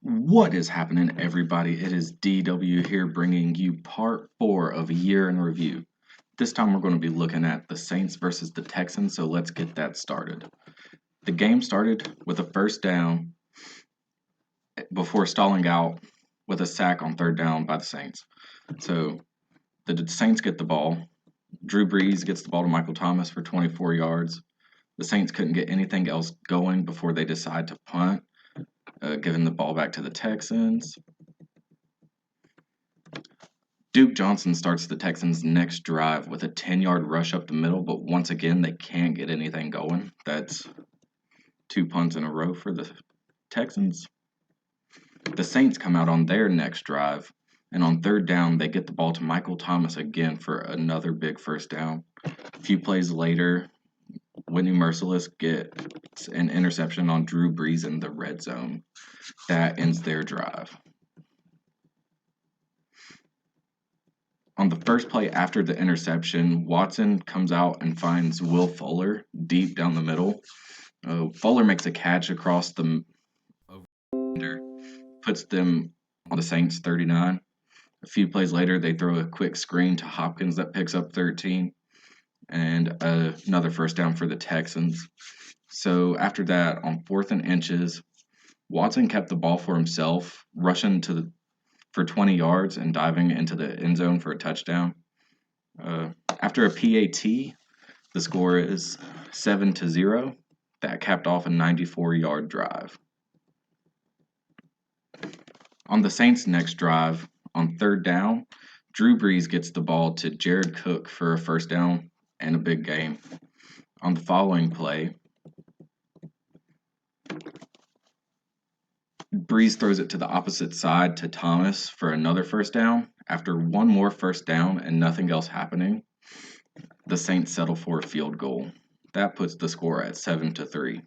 What is happening, everybody? It is DW here bringing you part 4 of a year in review. This time we're going to be looking at the Saints versus the Texans, so let's get that started. The game started with a first down before stalling out with a sack on third down by the Saints. So the Saints get the ball. Drew Brees gets the ball to Michael Thomas for 24 yards. The Saints couldn't get anything else going before they decide to punt, giving the ball back to the Texans. Duke Johnson starts the Texans' next drive with a 10-yard rush up the middle, but once again, they can't get anything going. That's 2 punts in a row for the Texans. The Saints come out on their next drive, and on third down, they get the ball to Michael Thomas again for another big first down. A few plays later, Whitney Merciless gets an interception on Drew Brees in the red zone. That ends their drive. On the first play after the interception, Watson comes out and finds Will Fuller deep down the middle. Fuller makes a catch across the puts them on the Saints 39. A few plays later, they throw a quick screen to Hopkins that picks up 13, and another first down for the Texans. So after that, on 4th and inches, Watson kept the ball for himself, rushing for 20 yards and diving into the end zone for a touchdown. After a PAT, the score is 7-0. That capped off a 94-yard drive. On the Saints' next drive, on third down, Drew Brees gets the ball to Jared Cook for a first down and a big gain. On the following play, Brees throws it to the opposite side to Thomas for another first down. After one more first down and nothing else happening, the Saints settle for a field goal. That puts the score at 7-3.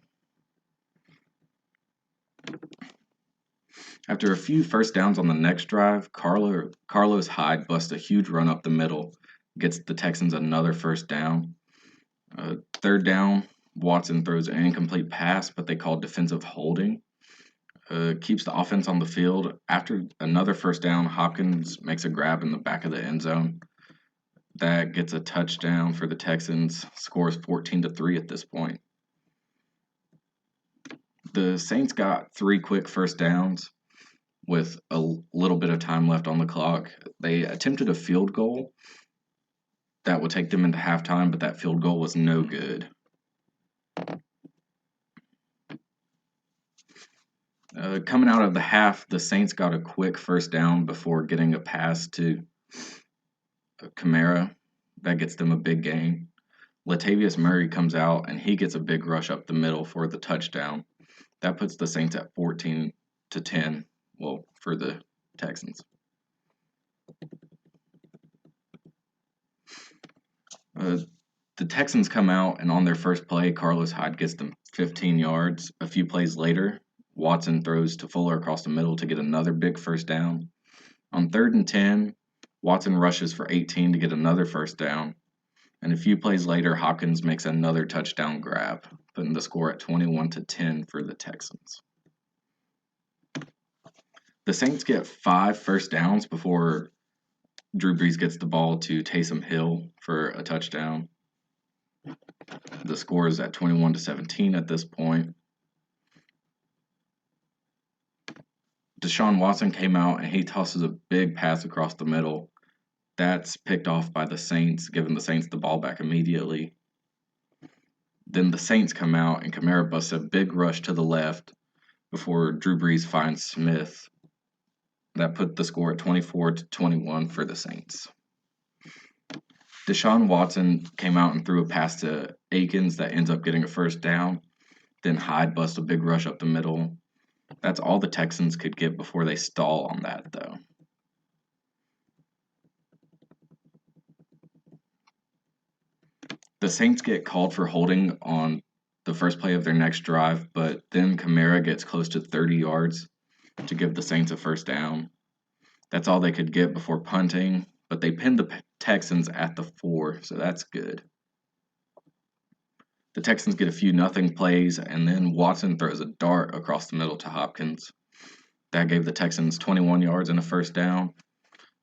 After a few first downs on the next drive, Carlos Hyde busts a huge run up the middle, gets the Texans another first down. Third down, Watson throws an incomplete pass, but they call defensive holding. Keeps the offense on the field. After another first down, Hopkins makes a grab in the back of the end zone. That gets a touchdown for the Texans. Scores 14-3 at this point. The Saints got 3 quick first downs with a little bit of time left on the clock. They attempted a field goal that would take them into halftime, but that field goal was no good. Coming out of the half, the Saints got a quick first down before getting a pass to Kamara. That gets them a big gain. Latavius Murray comes out, and he gets a big rush up the middle for the touchdown. That puts the Saints at 14-10, for the Texans. The Texans come out, and on their first play, Carlos Hyde gets them 15 yards. A few plays later, Watson throws to Fuller across the middle to get another big first down. On 3rd and 10, Watson rushes for 18 to get another first down. And a few plays later, Hopkins makes another touchdown grab, putting the score at 21-10 for the Texans. The Saints get 5 first downs before Drew Brees gets the ball to Taysom Hill for a touchdown. The score is at 21-17 at this point. Deshaun Watson came out and he tosses a big pass across the middle. That's picked off by the Saints, giving the Saints the ball back immediately. Then the Saints come out and Kamara busts a big rush to the left before Drew Brees finds Smith. That put the score at 24-21 for the Saints. Deshaun Watson came out and threw a pass to Akins that ends up getting a first down. Then Hyde busts a big rush up the middle. That's all the Texans could get before they stall on that, though. The Saints get called for holding on the first play of their next drive, but then Kamara gets close to 30 yards to give the Saints a first down. That's all they could get before punting, but they pinned the Texans at the 4, so that's good. The Texans get a few nothing plays, and then Watson throws a dart across the middle to Hopkins. That gave the Texans 21 yards and a first down.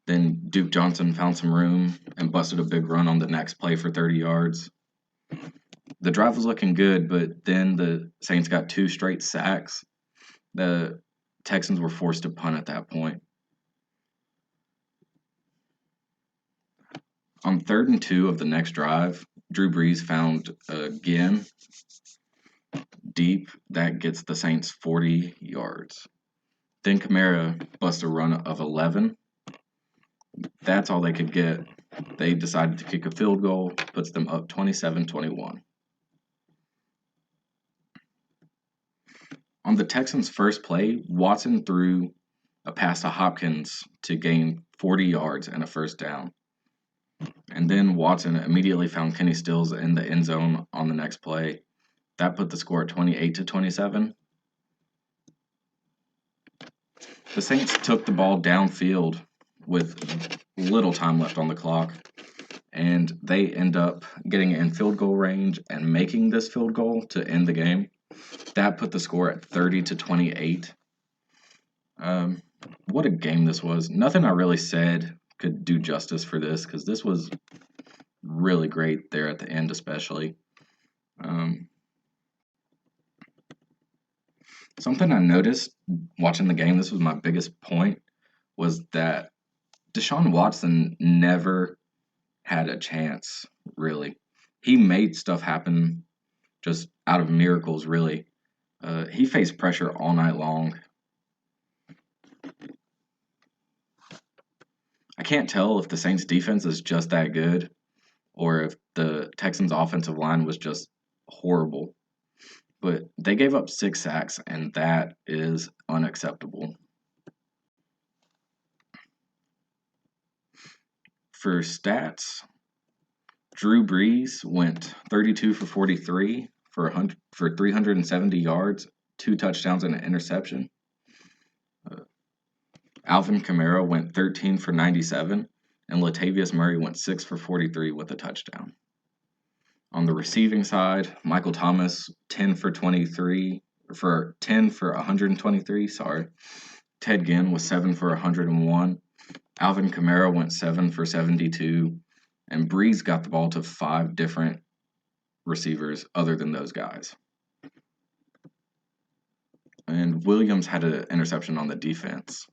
Then Duke Johnson found some room and busted a big run on the next play for 30 yards. The drive was looking good, but then the Saints got 2 straight sacks. The Texans were forced to punt at that point. On 3rd and 2 of the next drive, Drew Brees found again deep. That gets the Saints 40 yards. Then Kamara busts a run of 11. That's all they could get. They decided to kick a field goal, puts them up 27-21. On the Texans' first play, Watson threw a pass to Hopkins to gain 40 yards and a first down. And then Watson immediately found Kenny Stills in the end zone on the next play. That put the score at 28-27. The Saints took the ball downfield with little time left on the clock, and they end up getting in field goal range and making this field goal to end the game. That put the score at 30-28. What a game this was. Nothing I really said could do justice for this, because this was really great there at the end, especially. Something I noticed watching the game, this was my biggest point, was that Deshaun Watson never had a chance, really. He made stuff happen just out of miracles, really. He faced pressure all night long. I can't tell if the Saints defense is just that good or if the Texans offensive line was just horrible. But they gave up 6 sacks, and that is unacceptable. For stats, Drew Brees went 32 for 43 for 370 yards, 2 touchdowns and an interception. Alvin Kamara went 13 for 97, and Latavius Murray went 6 for 43 with a touchdown. On the receiving side, Michael Thomas 10 for 123. Ted Ginn was 7 for 101. Alvin Kamara went 7 for 72, and Brees got the ball to 5 different receivers other than those guys. And Williams had an interception on the defense.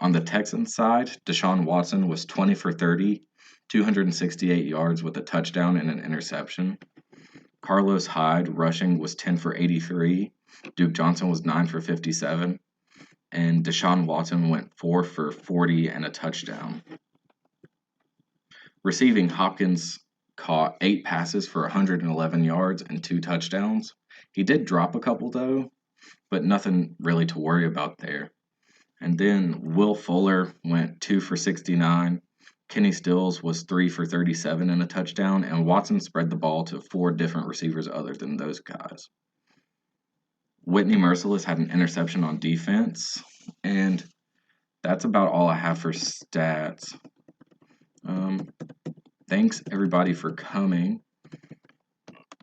On the Texans side, Deshaun Watson was 20 for 30, 268 yards with a touchdown and an interception. Carlos Hyde rushing was 10 for 83. Duke Johnson was 9 for 57. And Deshaun Watson went 4 for 40 and a touchdown. Receiving, Hopkins caught 8 passes for 111 yards and 2 touchdowns. He did drop a couple, though, but nothing really to worry about there. And then Will Fuller went 2 for 69. Kenny Stills was 3 for 37 and a touchdown, and Watson spread the ball to 4 different receivers other than those guys. Whitney Merciless had an interception on defense, and that's about all I have for stats. Thanks, everybody, for coming.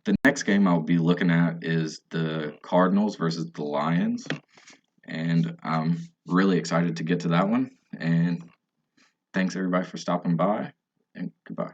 The next game I'll be looking at is the Cardinals versus the Lions, and I'm really excited to get to that one. And thanks, everybody, for stopping by, and goodbye.